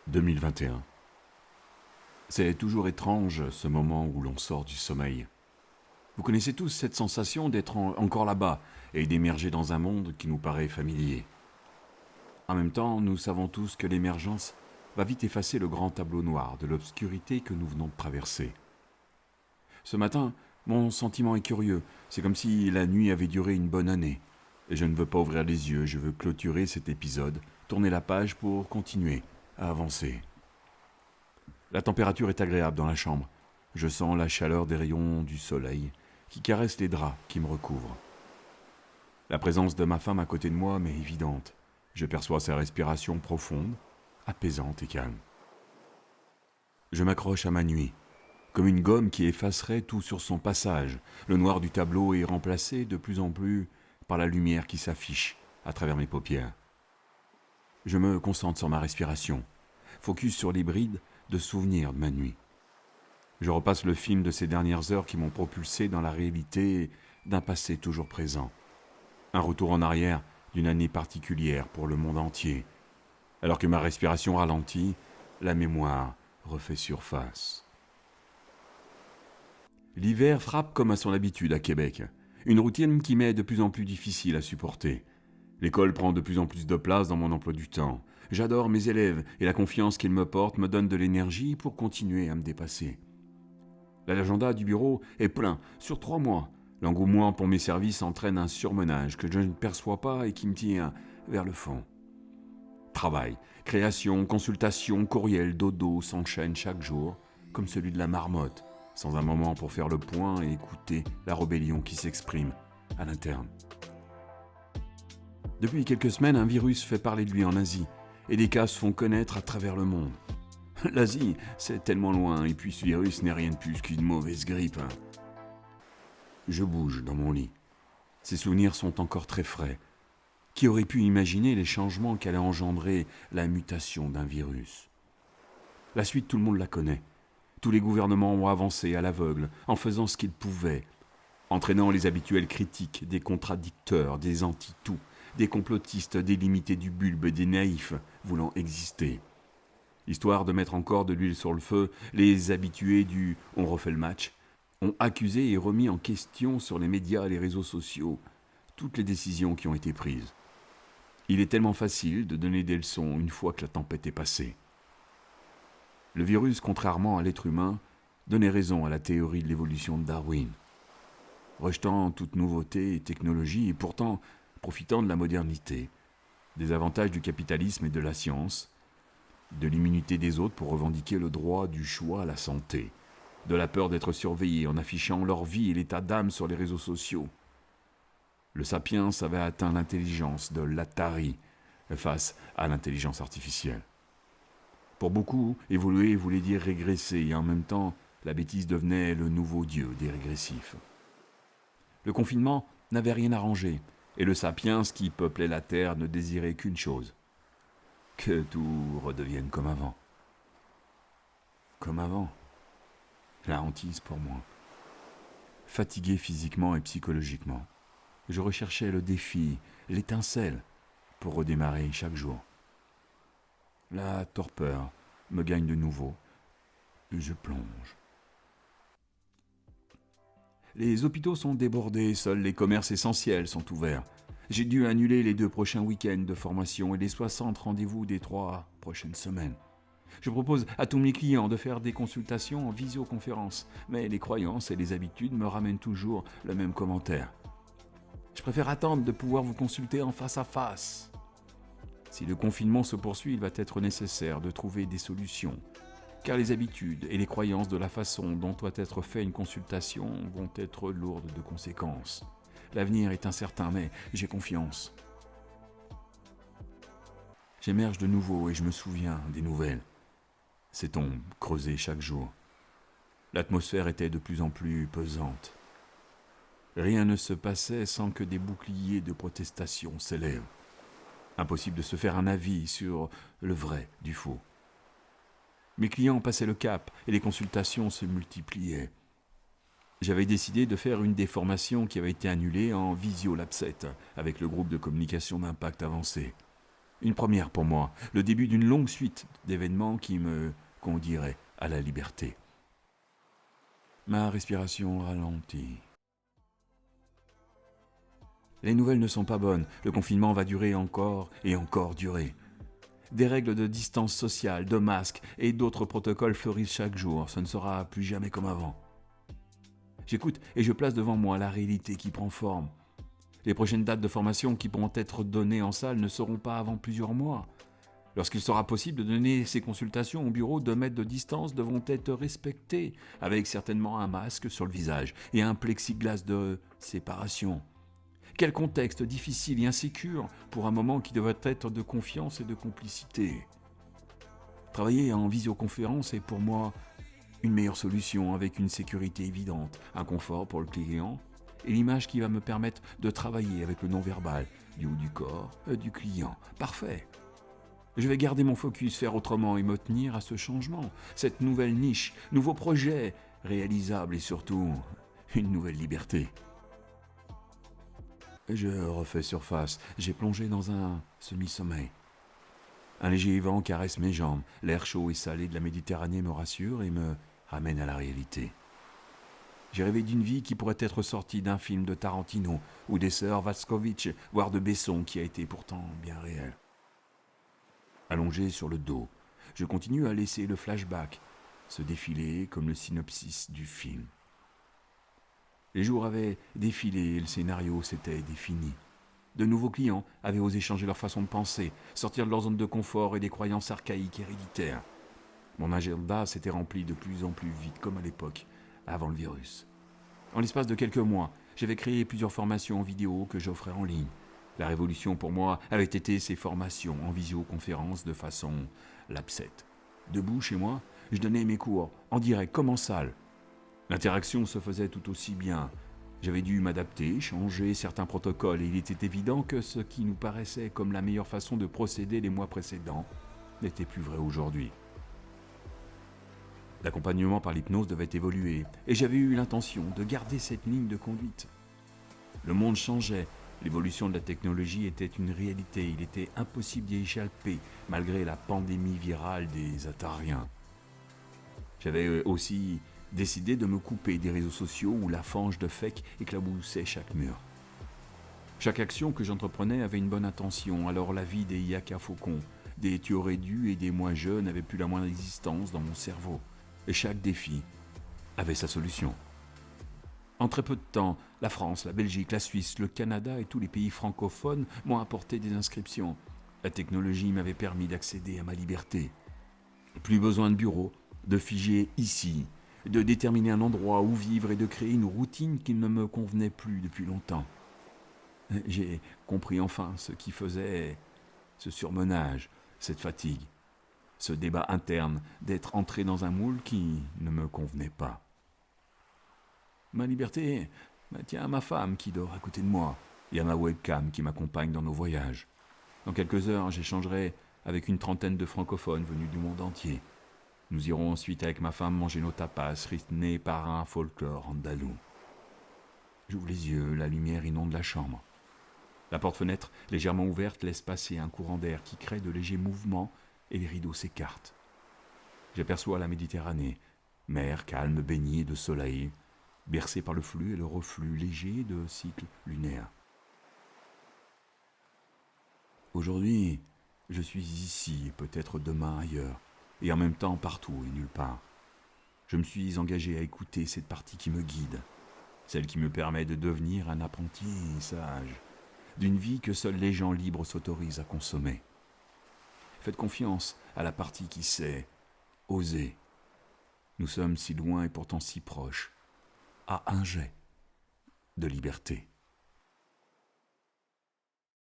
2021. C'est toujours étrange ce moment où l'on sort du sommeil. Vous connaissez tous cette sensation d'être encore là-bas et d'émerger dans un monde qui nous paraît familier. En même temps, nous savons tous que l'émergence va vite effacer le grand tableau noir de l'obscurité que nous venons de traverser. Ce matin, mon sentiment est curieux. C'est comme si la nuit avait duré une bonne année. Et je ne veux pas ouvrir les yeux, je veux clôturer cet épisode, tourner la page pour continuer à avancer. La température est agréable dans la chambre. Je sens la chaleur des rayons du soleil qui caressent les draps qui me recouvrent. La présence de ma femme à côté de moi m'est évidente. Je perçois sa respiration profonde, apaisante et calme. Je m'accroche à ma nuit, comme une gomme qui effacerait tout sur son passage. Le noir du tableau est remplacé de plus en plus par la lumière qui s'affiche à travers mes paupières. Je me concentre sur ma respiration, focus sur les brides de souvenirs de ma nuit. Je repasse le film de ces dernières heures qui m'ont propulsé dans la réalité d'un passé toujours présent. Un retour en arrière d'une année particulière pour le monde entier. Alors que ma respiration ralentit, la mémoire refait surface. L'hiver frappe comme à son habitude à Québec. Une routine qui m'est de plus en plus difficile à supporter. L'école prend de plus en plus de place dans mon emploi du temps. J'adore mes élèves et la confiance qu'ils me portent me donne de l'énergie pour continuer à me dépasser. L'agenda du bureau est plein sur 3 mois. L'engouement pour mes services entraîne un surmenage que je ne perçois pas et qui me tire vers le fond. Travail, création, consultation, courriel, dodo s'enchaînent chaque jour, comme celui de la marmotte, sans un moment pour faire le point et écouter la rébellion qui s'exprime à l'interne. Depuis quelques semaines, un virus fait parler de lui en Asie, et des cas se font connaître à travers le monde. L'Asie, c'est tellement loin, et puis ce virus n'est rien de plus qu'une mauvaise grippe. Je bouge dans mon lit. Ces souvenirs sont encore très frais. Qui aurait pu imaginer les changements qu'allait engendrer la mutation d'un virus ? La suite, tout le monde la connaît. Tous les gouvernements ont avancé à l'aveugle, en faisant ce qu'ils pouvaient, entraînant les habituelles critiques des contradicteurs, des anti-tout, des complotistes, des limités du bulbe, des naïfs voulant exister. Histoire de mettre encore de l'huile sur le feu, les habitués du « on refait le match » ont accusé et remis en question sur les médias et les réseaux sociaux toutes les décisions qui ont été prises. Il est tellement facile de donner des leçons une fois que la tempête est passée. Le virus, contrairement à l'être humain, donnait raison à la théorie de l'évolution de Darwin. Rejetant toute nouveauté et technologie et pourtant profitant de la modernité, des avantages du capitalisme et de la science, de l'immunité des autres pour revendiquer le droit du choix à la santé, de la peur d'être surveillés en affichant leur vie et l'état d'âme sur les réseaux sociaux. Le sapiens avait atteint l'intelligence de l'Atari face à l'intelligence artificielle. Pour beaucoup, évoluer voulait dire régresser et en même temps, la bêtise devenait le nouveau dieu des régressifs. Le confinement n'avait rien arrangé et le sapiens qui peuplait la Terre ne désirait qu'une chose, que tout redevienne comme avant. Comme avant. La hantise pour moi. Fatigué physiquement et psychologiquement, je recherchais le défi, l'étincelle, pour redémarrer chaque jour. La torpeur me gagne de nouveau. Je plonge. Les hôpitaux sont débordés, seuls les commerces essentiels sont ouverts. J'ai dû annuler les 2 prochains week-ends de formation et les 60 rendez-vous des 3 prochaines semaines. Je propose à tous mes clients de faire des consultations en visioconférence, mais les croyances et les habitudes me ramènent toujours le même commentaire. Je préfère attendre de pouvoir vous consulter en face à face. Si le confinement se poursuit, il va être nécessaire de trouver des solutions, car les habitudes et les croyances de la façon dont doit être faite une consultation vont être lourdes de conséquences. L'avenir est incertain, mais j'ai confiance. J'émerge de nouveau et je me souviens des nouvelles. Ces tombes creusées chaque jour. L'atmosphère était de plus en plus pesante. Rien ne se passait sans que des boucliers de protestation s'élèvent. Impossible de se faire un avis sur le vrai du faux. Mes clients passaient le cap et les consultations se multipliaient. J'avais décidé de faire une des formations qui avait été annulée en visio-labset avec le groupe de communication d'impact avancé. Une première pour moi, le début d'une longue suite d'événements qui me conduiraient à la liberté. Ma respiration ralentit. Les nouvelles ne sont pas bonnes, le confinement va durer encore et encore durer. Des règles de distance sociale, de masques et d'autres protocoles fleurissent chaque jour, ce ne sera plus jamais comme avant. J'écoute et je place devant moi la réalité qui prend forme. Les prochaines dates de formation qui pourront être données en salle ne seront pas avant plusieurs mois. Lorsqu'il sera possible de donner ces consultations au bureau, 2 mètres de distance devront être respectés, avec certainement un masque sur le visage et un plexiglas de séparation. Quel contexte difficile et insécure pour un moment qui devrait être de confiance et de complicité. Travailler en visioconférence est pour moi une meilleure solution avec une sécurité évidente, un confort pour le client et l'image qui va me permettre de travailler avec le non-verbal du haut du corps du client. Parfait. Je vais garder mon focus, faire autrement et me tenir à ce changement, cette nouvelle niche, nouveau projet réalisable et surtout une nouvelle liberté. Je refais surface, j'ai plongé dans un semi-sommeil. Un léger vent caresse mes jambes, l'air chaud et salé de la Méditerranée me rassure et me ramène à la réalité. J'ai rêvé d'une vie qui pourrait être sortie d'un film de Tarantino ou des sœurs Vatskovitch, voire de Besson qui a été pourtant bien réel. Allongé sur le dos, je continue à laisser le flashback se défiler comme le synopsis du film. Les jours avaient défilé et le scénario s'était défini. De nouveaux clients avaient osé changer leur façon de penser, sortir de leur zone de confort et des croyances archaïques héréditaires. Mon agenda s'était rempli de plus en plus vite, comme à l'époque, avant le virus. En l'espace de quelques mois, j'avais créé plusieurs formations en vidéo que j'offrais en ligne. La révolution pour moi avait été ces formations en visioconférence de façon lapsette. Debout chez moi, je donnais mes cours en direct comme en salle. L'interaction se faisait tout aussi bien. J'avais dû m'adapter, changer certains protocoles et il était évident que ce qui nous paraissait comme la meilleure façon de procéder les mois précédents n'était plus vrai aujourd'hui. L'accompagnement par l'hypnose devait évoluer et j'avais eu l'intention de garder cette ligne de conduite. Le monde changeait, l'évolution de la technologie était une réalité, il était impossible d'y échapper malgré la pandémie virale des Atariens. J'avais aussi décidé de me couper des réseaux sociaux où la fange de fake éclaboussait chaque mur. Chaque action que j'entreprenais avait une bonne intention, alors la vie des Yaka Faucons, des Tu aurais dû et des Moi je n'avait plus la moindre existence dans mon cerveau. Et chaque défi avait sa solution. En très peu de temps, la France, la Belgique, la Suisse, le Canada et tous les pays francophones m'ont apporté des inscriptions. La technologie m'avait permis d'accéder à ma liberté. Plus besoin de bureau, de figer ici, de déterminer un endroit où vivre et de créer une routine qui ne me convenait plus depuis longtemps. J'ai compris enfin ce qui faisait ce surmenage, cette fatigue, ce débat interne d'être entré dans un moule qui ne me convenait pas. Ma liberté tient à ma femme qui dort à côté de moi et à ma webcam qui m'accompagne dans nos voyages. Dans quelques heures, j'échangerai avec une trentaine de francophones venus du monde entier. Nous irons ensuite avec ma femme manger nos tapas rythmés par un folklore andalou. J'ouvre les yeux, la lumière inonde la chambre. La porte-fenêtre, légèrement ouverte, laisse passer un courant d'air qui crée de légers mouvements et les rideaux s'écartent. J'aperçois la Méditerranée, mer calme baignée de soleil, bercée par le flux et le reflux léger de cycles lunaires. Aujourd'hui, je suis ici et peut-être demain ailleurs, et en même temps partout et nulle part. Je me suis engagé à écouter cette partie qui me guide, celle qui me permet de devenir un apprenti sage, d'une vie que seuls les gens libres s'autorisent à consommer. Faites confiance à la partie qui sait oser. Nous sommes si loin et pourtant si proches, à un jet de liberté.